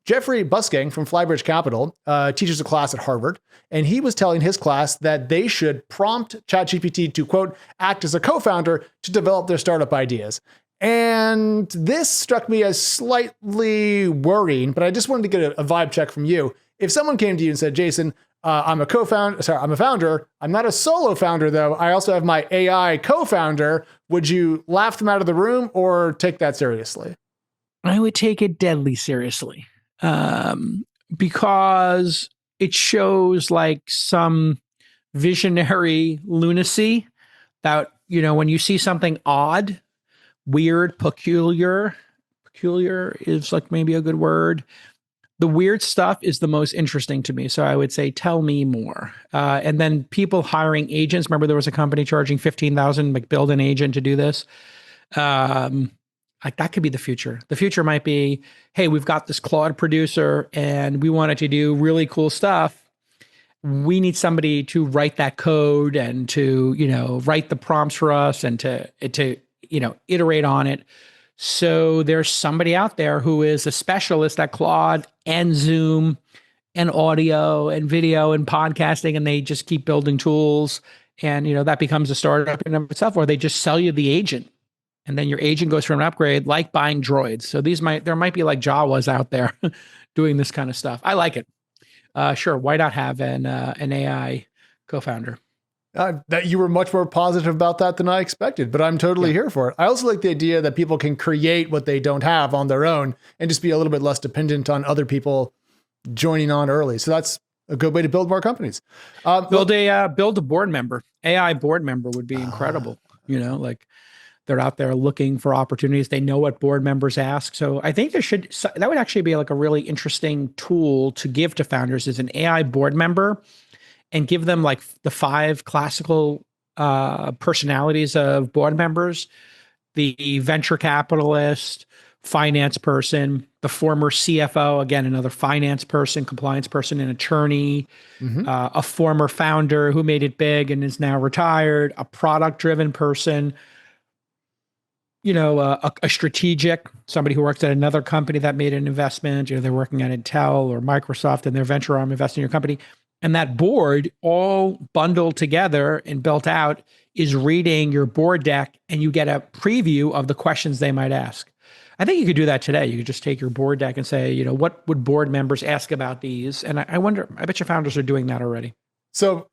Jeffrey Busking from Flybridge Capital teaches a class at Harvard, and he was telling his class that they should prompt ChatGPT to, quote, act as a co-founder to develop their startup ideas. And this struck me as slightly worrying, but I just wanted to get a vibe check from you. If someone came to you and said, Jason, I'm a founder. I'm not a solo founder, though. I also have my AI co-founder. Would you laugh them out of the room or take that seriously? I would take it deadly seriously. Because it shows like some visionary lunacy that, when you see something odd, weird, peculiar is like maybe a good word. The weird stuff is the most interesting to me. So I would say, tell me more. And then people hiring agents. Remember, there was a company charging $15,000, like build an agent to do this. Like that could be the future. The future might be, hey, we've got this Claude producer and we want it to do really cool stuff. We need somebody to write that code and to, write the prompts for us and to iterate on it. So there's somebody out there who is a specialist at Claude and Zoom and audio and video and podcasting, and they just keep building tools. And, that becomes a startup in itself, or they just sell you the agent. And then your agent goes for an upgrade, like buying droids. So there might be like Jawas out there doing this kind of stuff. I like it. Sure, why not have an AI co-founder? That you were much more positive about that than I expected, but I'm totally here for it. I also like the idea that people can create what they don't have on their own and just be a little bit less dependent on other people joining on early. So that's a good way to build more companies. Build a board member. AI board member would be incredible. Like they're out there looking for opportunities. They know what board members ask. So I think that would actually be like a really interesting tool to give to founders is an AI board member, and give them like the 5 classical personalities of board members: the venture capitalist, finance person, the former CFO, again, another finance person, compliance person, an attorney, a former founder who made it big and is now retired, a product-driven person, a strategic, somebody who works at another company that made an investment, they're working at Intel or Microsoft and their venture arm investing in your company. And that board, all bundled together and built out, is reading your board deck, and you get a preview of the questions they might ask. I think you could do that today. You could just take your board deck and say, what would board members ask about these? And I bet your founders are doing that already. So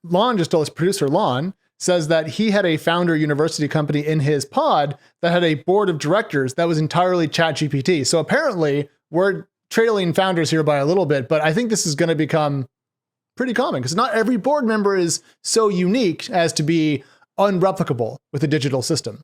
Lon just told us, producer Lon says that he had a founder university company in his pod that had a board of directors that was entirely ChatGPT. So apparently we're trailing founders here by a little bit, but I think this is going to become pretty common because not every board member is so unique as to be unreplicable with a digital system.